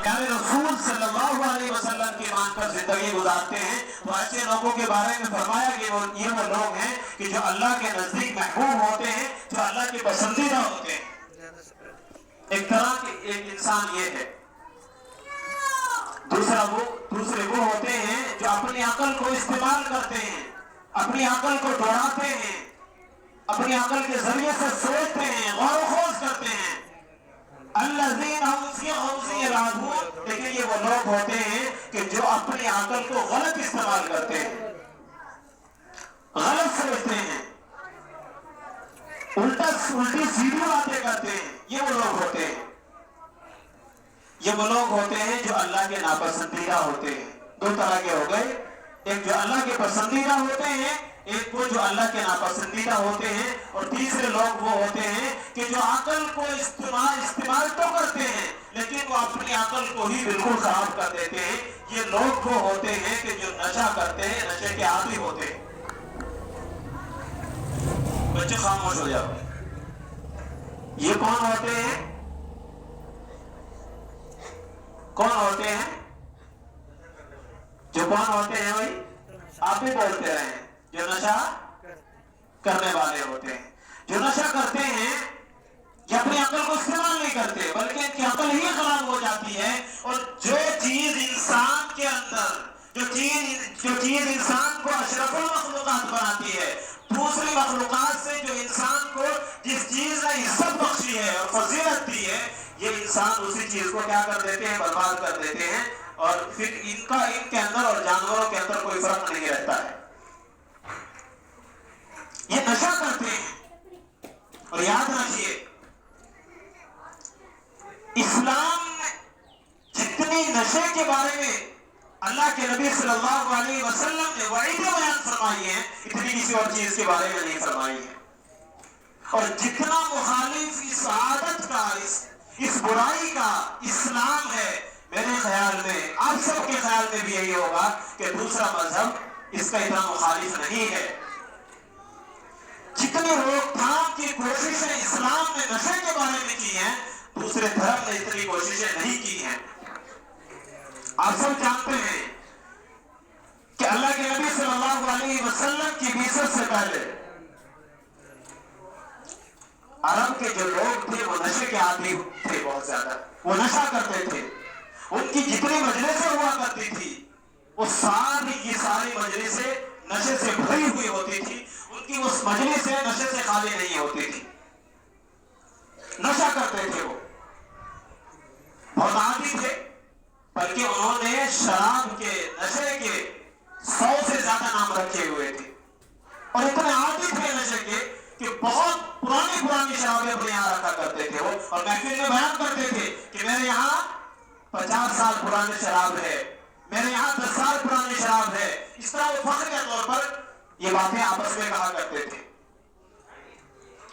پیارے رسول صلی اللہ علیہ وسلم کی مان کر زندگی گزارتے ہیں، تو ایسے لوگوں کے بارے میں فرمایا کہ یہ وہ لوگ ہیں کہ جو اللہ کے نزدیک محبوب ہوتے ہیں، جو اللہ کے پسندیدہ ہوتے ہیں۔ ایک طرح کے ایک انسان یہ ہے۔ دوسرے وہ ہوتے ہیں جو اپنی عقل کو استعمال کرتے ہیں، اپنی عقل کو دوڑاتے ہیں، اپنی عقل کے ذریعے سے سوچتے ہیں، غور و خوض کرتے ہیں۔ الذین هم فی غمز یلعبون، لیکن یہ وہ لوگ ہوتے ہیں کہ جو اپنی عقل کو غلط استعمال کرتے ہیں، غلط سوچتے ہیں، الٹی سیدھی باتیں کرتے ہیں۔ یہ وہ لوگ ہوتے ہیں، یہ وہ لوگ ہوتے ہیں جو اللہ کے ناپسندیدہ ہوتے ہیں۔ دو طرح کے ہو گئے، ایک جو اللہ کے پسندیدہ ہوتے ہیں، ایک وہ جو اللہ کے ناپسندیدہ ہوتے ہیں، اور تیسرے لوگ وہ ہوتے ہیں کہ جو عقل کو استعمال تو کرتے ہیں لیکن وہ اپنی عقل کو ہی بالکل خراب کر دیتے ہیں۔ یہ لوگ وہ ہوتے ہیں کہ جو نشہ کرتے ہیں، نشے کے عادی ہوتے ہیں۔ بچے خاموش ہو جاؤ۔ یہ کون ہوتے ہیں؟ کون ہوتے ہیں؟ جو کون ہوتے ہیں بھائی؟ آپ بھی بولتے رہے ہیں۔ جو نشہ کرنے والے ہوتے ہیں، جو نشہ کرتے ہیں، یہ اپنی عقل کو استعمال نہیں کرتے بلکہ ان کی عقل ہی خراب ہو جاتی ہے، اور جو چیز انسان کے اندر، جو چیز انسان کو اشرف المخلوقات بناتی ہے، دوسری مخلوقات سے جو انسان کو جس چیز نے عزت بخشی ہے اور فضیلت دی ہے، یہ انسان اسی چیز کو کیا کر دیتے ہیں؟ برباد کر دیتے ہیں، اور پھر ان کے اندر اور جانوروں کے اندر کوئی فرق نہیں رہتا ہے۔ یہ نشہ کرتے ہیں، اور یاد رکھیے اسلام نے جتنی نشے کے بارے میں اللہ کے نبی صلی اللہ علیہ وسلم نے وعیدیں بیان فرمائی ہیں، اتنی کسی اور چیز کے بارے میں نہیں فرمائی ہے۔ اور جتنا مخالف اس عادت کا، اس برائی کا اسلام ہے، میرے خیال میں، آپ سب کے خیال میں بھی یہی ہوگا کہ دوسرا مذہب اس کا اتنا مخالف نہیں ہے۔ جتنی روک تھام کی کوششیں اسلام نے نشے کے بارے میں کی ہیں، دوسرے دھرم نے اتنی کوششیں نہیں کی ہیں۔ آپ سب جانتے ہیں کہ اللہ کے نبی صلی اللہ علیہ وسلم کی بعثت سے پہلے عرب کے جو لوگ تھے وہ نشے کے عادی تھے، بہت زیادہ وہ نشہ کرتے تھے۔ ان کی جتنی مجلسیں ہوا کرتی تھی، وہ ساری کی ساری مجلسیں نشے سے بھری ہوئی ہوتی تھی، ان کی اس مجلس سے نشے سے خالی نہیں ہوتی تھی۔ نشہ کرتے تھے، وہ بہت عادی تھے، بلکہ انہوں نے شراب کے، نشے کے 100 سے زیادہ نام رکھے ہوئے تھے، اور اتنے عادی تھے نشے کے کہ بہت پرانی شرابیں اپنے یہاں رکھا کرتے تھے وہ، اور محفل میں بیان کرتے تھے کہ میرے یہاں 50 سال پرانے شراب ہے، میرے یہاں 10 سال پرانے شراب ہے۔ اس طرح وہ فخر کے طور پر یہ باتیں آپس میں کہا کرتے تھے۔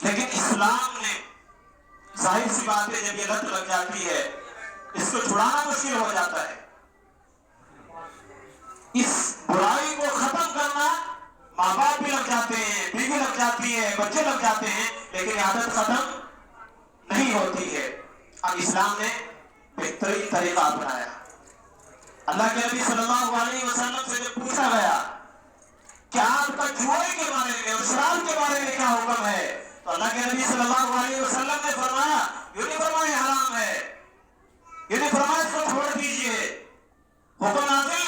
لیکن اسلام نے، ظاہر سی بات ہے، جب یہ لت لگ جاتی ہے اس کو چھڑانا مشکل ہو جاتا ہے۔ اس برائی کو ختم کرنا، ماں باپ بھی لگ جاتے ہیں، بیوی لگ جاتی ہے، بچے لگ جاتے ہیں، لیکن عادت ختم نہیں ہوتی ہے۔ اب اسلام نے بہترین طریقہ اپنایا۔ اللہ کے نبی صلی اللہ علیہ وسلم سے جب پوچھا گیا کہ آپ کا جوئے کے بارے میں اور شراب کے بارے میں کیا حکم ہے، تو اللہ کے نبی صلی اللہ علیہ وسلم نے فرمایا، یہ نہیں فرمایا حرام ہے، یہ نہیں فرمایا اس کو چھوڑ دیجئے، حکم نازل،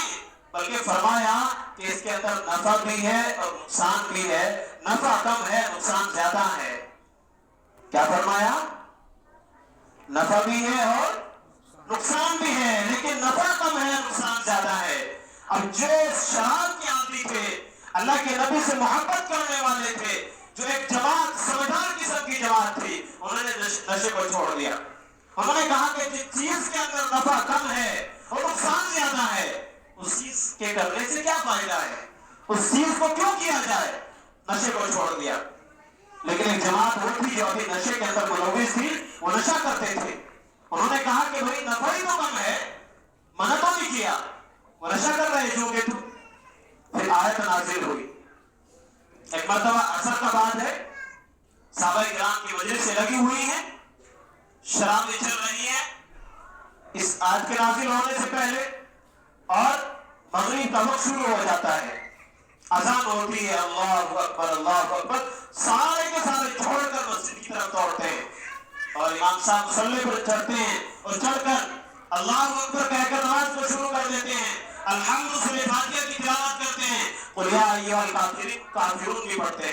بلکہ فرمایا کہ اس کے اندر نفع بھی ہے اور نقصان بھی ہے، نفع کم ہے، نقصان زیادہ ہے۔ کیا فرمایا؟ نفع بھی ہے اور نقصان بھی ہے، لیکن نفع کم ہے، نقصان زیادہ ہے۔ اب جو شراب کے عادی تھے، اللہ کے نبی سے محبت کرنے والے تھے، جو ایک جماعت، سمجھدار قسم کی جماعت تھی، انہوں نے نشے کو چھوڑ دیا۔ انہوں نے کہا کہ جس چیز کے اندر نفع کم ہے اور نقصان زیادہ ہے، اس چیز کے کرنے سے کیا فائدہ ہے، اس چیز کو کیوں کیا جائے، نشے کو چھوڑ دیا۔ لیکن ایک جماعت وہ تھی جو ابھی نشے کے اندر ملوث تھی، وہ نشہ کرتے تھے۔ انہوں نے کہا کہ بھائی نفع ہی تو کم ہے، منع تو نہیں کیا، وہ نشہ کر رہے جو کہ تو۔ پھر آیت نازل ہوئی۔ ایک مرتبہ عصر کا بعد ہے، صحابہ کرام کی مجلس سے لگی ہوئی ہیں، شرابیں چل رہی ہیں، اس آیت کے نازل ہونے سے پہلے اور مغرب کا وقت شروع ہو جاتا ہے، اذان ہوتی ہے، اللہ اکبر اللہ اکبر، سارے کے سارے چھوڑ کر مسجد کی طرف دوڑتے ہیں اور امام صاحب مصلی پر چڑھتے ہیں اور چڑھ کر اللہ اکبر کہہ کر نماز کو شروع کر دیتے ہیں، الحمد سورہ فاتحہ کی تلاوت کرتے ہیں، قل یا ایھا الکافرون بھی پڑھتے ہیں۔